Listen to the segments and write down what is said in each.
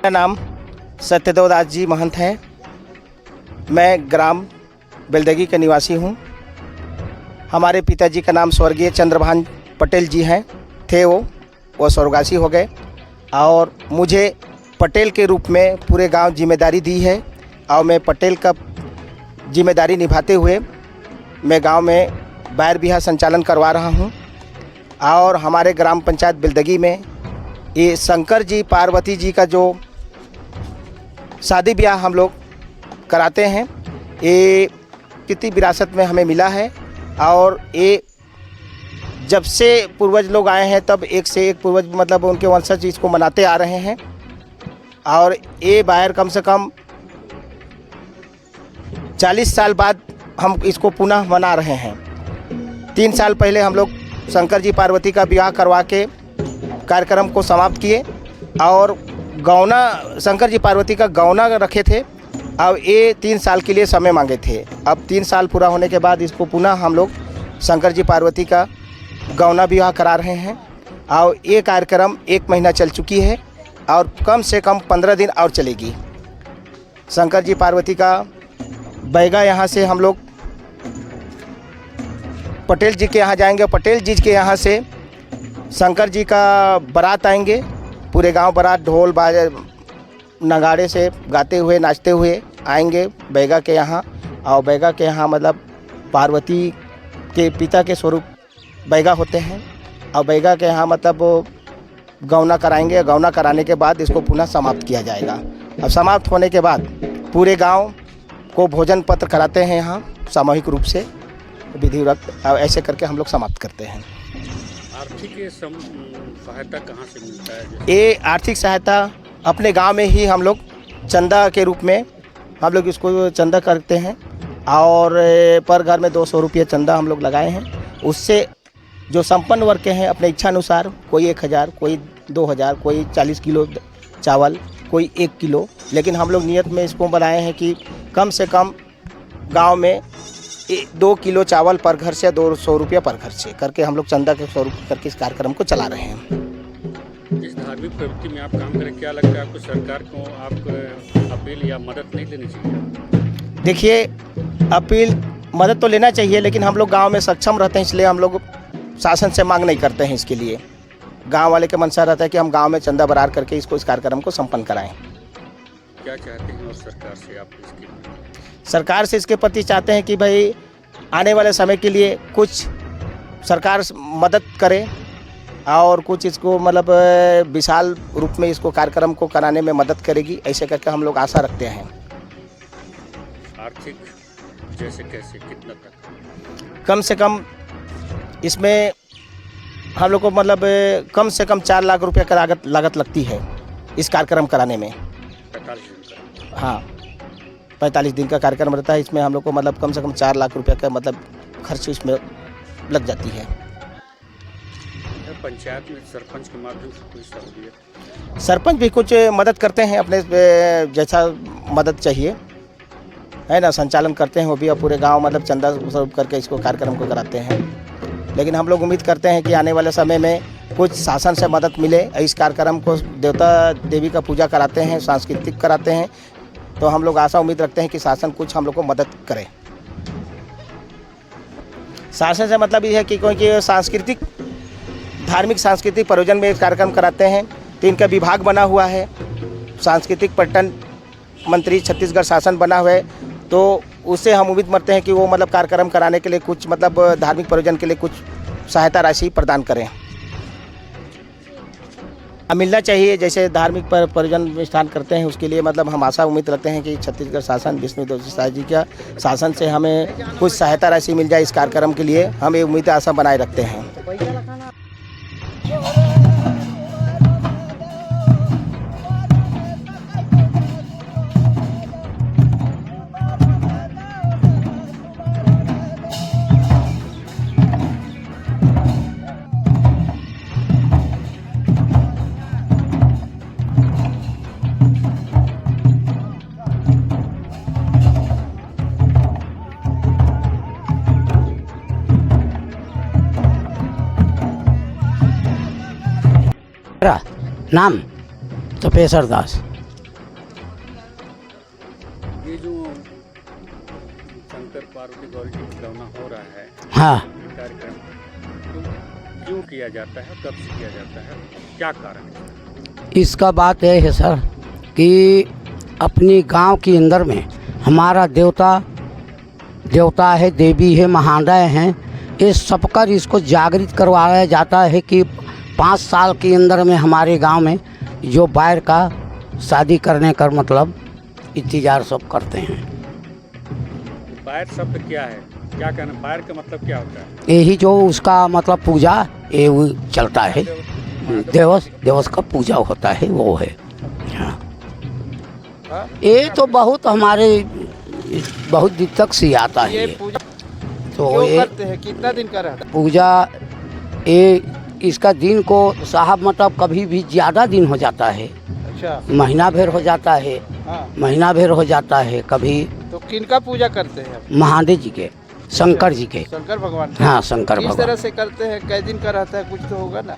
मेरा नाम सत्यदेव दास जी महंत है। मैं ग्राम बेलदगी का निवासी हूँ। हमारे पिताजी का नाम स्वर्गीय चंद्रभान पटेल जी हैं थे। वो स्वर्गवासी हो गए और मुझे पटेल के रूप में पूरे गांव जिम्मेदारी दी है और मैं पटेल का जिम्मेदारी निभाते हुए मैं गांव में बाहर बिहार संचालन करवा रहा हूं। और हमारे ग्राम पंचायत बेलदगी में ये शंकर जी पार्वती जी का जो शादी ब्याह हम लोग कराते हैं, ये कितनी विरासत में हमें मिला है। और ये जब से पूर्वज लोग आए हैं तब एक से एक पूर्वज मतलब उनके वंशज इसको मनाते आ रहे हैं। और ये बाहर कम से कम 40 साल बाद हम इसको पुनः मना रहे हैं। 3 साल पहले हम लोग शंकर जी पार्वती का विवाह करवा के कार्यक्रम को समाप्त किए और गौना शंकर जी पार्वती का गौना रखे थे। अब ये 3 साल के लिए समय मांगे थे। अब 3 साल पूरा होने के बाद इसको पुनः हम लोग शंकर जी पार्वती का गौना विवाह करा रहे हैं। और ये कार्यक्रम 1 महीना चल चुकी है और कम से कम 15 दिन और चलेगी। शंकर जी पार्वती का बैगा यहाँ से हम लोग पटेल जी के यहाँ जाएंगे। पटेल जी के यहाँ से शंकर जी का बारात आएंगे। पूरे गांव बारात ढोल बाजे नगाड़े से गाते हुए नाचते हुए आएंगे बैगा के यहाँ। और बैगा के यहाँ मतलब पार्वती के पिता के स्वरूप बैगा होते हैं। और बैगा के यहाँ मतलब वो गौना कराएंगे। गौना कराने के बाद इसको पुनः समाप्त किया जाएगा। अब समाप्त होने के बाद पूरे गांव को भोजन पत्र कराते हैं यहाँ सामूहिक रूप से विधिवत। ऐसे करके हम लोग समाप्त करते हैं। आर्थिक सहायता कहाँ से मिलता है? ये आर्थिक सहायता अपने गांव में ही हम लोग चंदा के रूप में हम लोग इसको चंदा करते हैं। और पर घर में 200 रुपये चंदा हम लोग लगाए हैं। उससे जो संपन्न वर्ग के हैं अपने इच्छा अनुसार कोई 1000, कोई 2000, कोई 40 किलो चावल, कोई 1 किलो। लेकिन हम लोग नियत में इसको बनाए हैं कि कम से कम गांव में 2 किलो चावल पर घर से 200 रुपये पर घर से करके हम लोग चंदा के स्वरूप करके इस कार्यक्रम को चला रहे हैं। इस धार्मिक प्रवृत्ति में आप काम करें, क्या लगता है आपको सरकार को आप अपील या मदद नहीं देनी चाहिए? देखिए, अपील मदद तो लेना चाहिए लेकिन हम लोग गांव में सक्षम रहते हैं, इसलिए हम लोग शासन से मांग नहीं करते हैं। इसके लिए गांव वाले के मनसा रहता है कि हम गांव में चंदा बरार करके इस कार्यक्रम को संपन्न कराएं। क्या चाहते हैं और सरकार से आप सरकार से इसके प्रति चाहते हैं कि भाई आने वाले समय के लिए कुछ सरकार मदद करे और कुछ इसको मतलब विशाल रूप में इसको कार्यक्रम को कराने में मदद करेगी। ऐसे करके हम लोग आशा रखते हैं। आर्थिक जैसे कैसे कितना तक? कम से कम इसमें हम लोग को मतलब कम से कम 4 लाख रुपये का लागत लगती है इस कार्यक्रम कराने में। 45 दिन का? हाँ, 45 दिन का कार्यक्रम रहता है। इसमें हम लोग को मतलब कम से कम 4 लाख रुपये का मतलब खर्च इसमें लग जाती है। पंचायत में सरपंच के माध्यम से कोई सहूलियत? सरपंच भी कुछ मदद करते हैं, अपने जैसा मदद चाहिए है ना, संचालन करते हैं वो भी। और पूरे गांव मतलब चंदा स्वरूप करके इसको कार्यक्रम को कराते हैं। लेकिन हम लोग उम्मीद करते हैं कि आने वाले समय में कुछ शासन से मदद मिले। इस कार्यक्रम को देवता देवी का पूजा कराते हैं, सांस्कृतिक कराते हैं, तो हम लोग आशा उम्मीद रखते हैं कि शासन कुछ हम लोग को मदद करे। शासन से मतलब ये है कि क्योंकि सांस्कृतिक धार्मिक सांस्कृतिक प्रयोजन में कार्यक्रम कराते हैं तो इनका विभाग बना हुआ है। सांस्कृतिक पर्यटन मंत्री छत्तीसगढ़ शासन बना हुआ है, तो उससे हम उम्मीद करते हैं कि वो मतलब कार्यक्रम कराने के लिए कुछ मतलब धार्मिक प्रयोजन के लिए कुछ सहायता राशि प्रदान करें। मिलना चाहिए, जैसे धार्मिक प्रयोजन स्थान करते हैं उसके लिए मतलब हम आशा उम्मीद रखते हैं कि छत्तीसगढ़ शासन विष्णुदेव साय जी का शासन से हमें कुछ सहायता राशि मिल जाए इस कार्यक्रम के लिए। हम ये उम्मीद आशा बनाए रखते हैं। नाम तपेश्वर दास। हाँ। कार्यक्रम तो क्यों किया जाता है, कब से किया जाता है, क्या कारण है? इसका बात यह है सर कि अपनी गांव के अंदर में हमारा देवता है, देवी है, महादय हैं, ये सब कर इसको जागृत करवाया जाता है कि 5 साल के अंदर में हमारे गांव में जो बैर का शादी करने का मतलब इंतजार सब करते हैं। बैर शब्द क्या है, क्या कहना, बैर का मतलब क्या होता है? यही जो उसका मतलब पूजा ये वो चलता है, देवस का पूजा होता है वो है। हाँ। ये तो बहुत हमारे बहुत दिन तक से आता है ये ये। पूजा तो क्यों ये करते हैं, कितना दिन का रहता पूजा ये इसका दिन को साहब मतलब कभी भी ज़्यादा दिन हो जाता है, है? अच्छा, महीना भर हो जाता है, हाँ। महीना भर हो जाता है। कभी तो किनका पूजा करते हैं आप? महादेव जी के, शंकर जी के। शंकर भगवान। हाँ, शंकर किस तरह भगवान। से करते हैं, कै दिन का रहता है, कुछ तो होगा ना?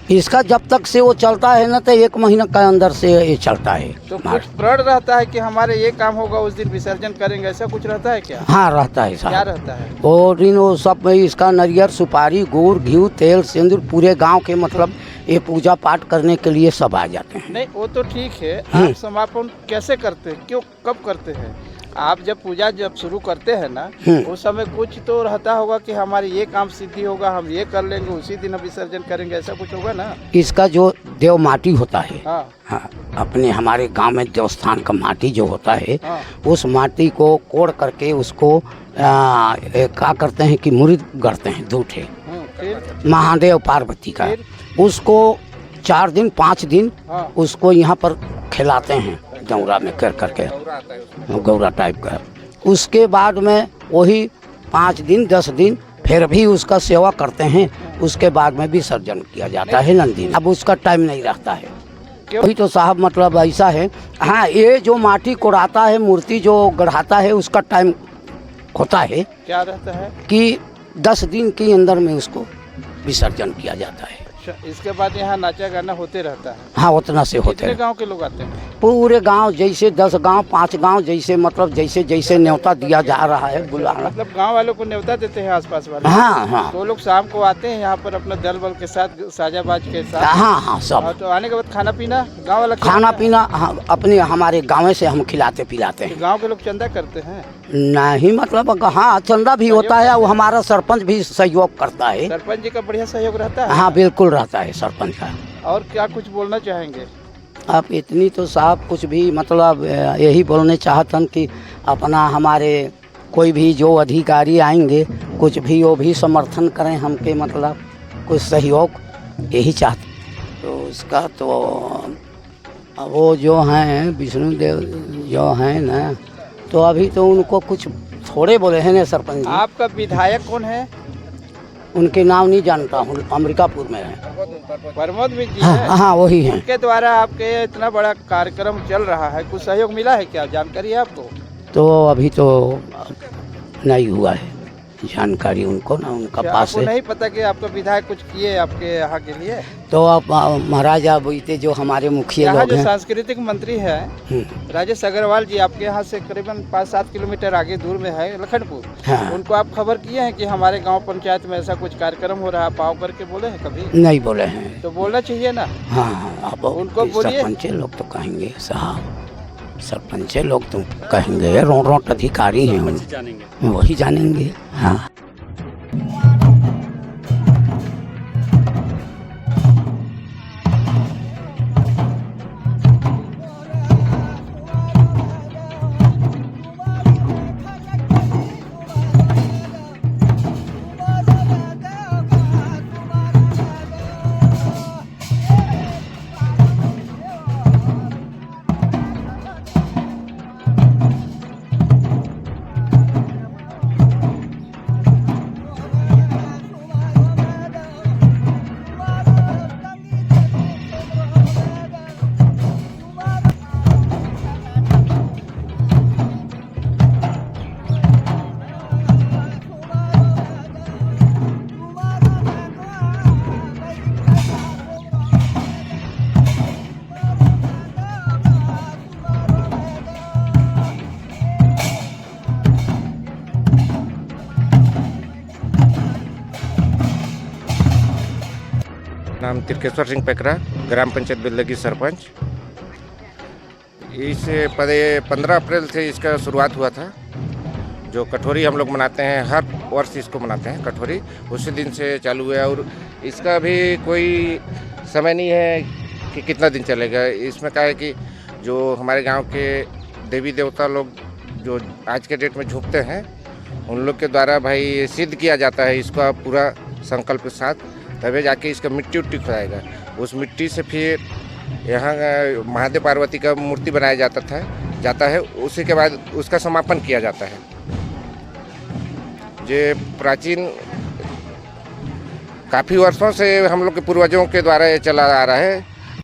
इसका जब तक से वो चलता है ना तो 1 महीना के अंदर से ये चलता है। तो कुछ प्रण रहता है कि हमारे ये काम होगा उस दिन विसर्जन करेंगे, ऐसा कुछ रहता है क्या? हाँ रहता है क्या साहब। रहता है? वो दिन वो सब में इसका नारियल, सुपारी, गुड़, घी, तेल, सिंदूर पूरे गांव के मतलब ये पूजा पाठ करने के लिए सब आ जाते हैं। नहीं वो तो ठीक है, आप समापन कैसे करते हैं, क्यों, कब करते हैं? आप जब पूजा शुरू करते हैं ना, उस समय कुछ तो रहता होगा कि हमारे ये काम सिद्धि होगा, हम ये कर लेंगे, उसी दिन हम विसर्जन करेंगे, ऐसा कुछ होगा ना? इसका जो देव माटी होता है, हाँ, हाँ, अपने हमारे गांव में देवस्थान का माटी जो होता है, हाँ। उस माटी को कोड़ करके उसको क्या करते हैं कि मुर्द करते हैं दूठे फिर महादेव पार्वती का। उसको 4 दिन 5 दिन हाँ। उसको यहाँ पर खिलाते हैं गौरा में कर करके, गौरा टाइप का। उसके बाद में वही 5 दिन 10 दिन फिर भी उसका सेवा करते हैं। उसके बाद में विसर्जन किया जाता है नंदी। अब उसका टाइम नहीं रहता है। क्यों? वही तो साहब मतलब ऐसा है। हाँ, ये जो माटी कोड़ाता है, मूर्ति जो गढ़ाता है, उसका टाइम होता है क्या रहता है? कि 10 दिन के अंदर में उसको विसर्जन किया जाता है। अच्छा, इसके बाद यहाँ नाचा गाना होते रहता है। हाँ, उतना से होते कितने हैं गांव के लोग आते हैं? पूरे गांव, जैसे 10 गांव 5 गांव, जैसे मतलब जैसे जैसे न्योता दिया जा रहा है बुलाना। मतलब गांव वालों को न्योता देते हैं आसपास वाले? हाँ हाँ तो लोग शाम को आते हैं यहाँ पर अपना दल बल के साथ, साजाबाज के साथ। हाँ हाँ सब हाँ, तो आने के बाद खाना पीना गांव वाला खाना पीना हाँ, अपने हमारे गाँव से हम खिलाते पिलाते हैं। गांव के लोग चंदा करते हैं? नहीं मतलब हाँ, चंदा भी होता है और हमारा सरपंच भी सहयोग करता है। सरपंच जी का बढ़िया सहयोग रहता है? हाँ बिल्कुल रहता है सरपंच का। और क्या कुछ बोलना चाहेंगे? आप इतनी तो साहब कुछ भी मतलब यही बोलने चाहतन कि अपना हमारे कोई भी जो अधिकारी आएंगे कुछ भी वो भी समर्थन करें हमके, मतलब कुछ सहयोग यही चाहते। तो उसका तो वो जो हैं विष्णुदेव जो हैं ना, तो अभी तो उनको कुछ थोड़े बोले हैं ना सरपंच जी। आपका विधायक कौन है? उनके नाम नहीं जानता हूँ, अमेरिकापुर में है। प्रमोद मिश्र जी हाँ हैं? हाँ वही हैं। उनके द्वारा आपके इतना बड़ा कार्यक्रम चल रहा है, कुछ सहयोग मिला है क्या, जानकारी है आपको? तो अभी तो नहीं हुआ है जानकारी उनको ना, उनका क्या पास आपको है। नहीं पता कि आपका विधायक कुछ किए आपके यहाँ के लिए? तो अब महाराज आप बीते जो हमारे मुखिया यहाँ लोग जो हैं, सांस्कृतिक मंत्री हैं राजेश अग्रवाल जी, आपके यहाँ से करीबन 5-7 किलोमीटर आगे दूर में है लखनपुर। हाँ। उनको आप खबर किए हैं कि हमारे गांव पंचायत में ऐसा कुछ कार्यक्रम हो रहा है, पाव करके बोले हैं कभी? नहीं बोले हैं। तो बोलना चाहिए ना। हाँ हाँ, अब उनको बोलिए। सरपंच लोग तो कहेंगे साहब, सरपंच लोग तो कहेंगे, रोट अधिकारी हैं हम, जानेंगे। वही जानेंगे। हाँ। नाम तिरकेश्वर सिंह पेकरा, ग्राम पंचायत बेलदगी सरपंच। इस 15 अप्रैल से इसका शुरुआत हुआ था। जो कठोरी हम लोग मनाते हैं, हर वर्ष इसको मनाते हैं कठोरी, उसी दिन से चालू हुआ। और इसका भी कोई समय नहीं है कि कितना दिन चलेगा। इसमें क्या है कि जो हमारे गांव के देवी देवता लोग जो आज के डेट में झुकते हैं, उन लोग के द्वारा भाई सिद्ध किया जाता है इसका पूरा संकल्प के साथ, तभी जाके इसका मिट्टी उट्टी खुदाएगा। उस मिट्टी से फिर यहाँ महादेव पार्वती का मूर्ति बनाया जाता है। उसी के बाद उसका समापन किया जाता है। ये प्राचीन काफ़ी वर्षों से हम लोग के पूर्वजों के द्वारा ये चला आ रहा है।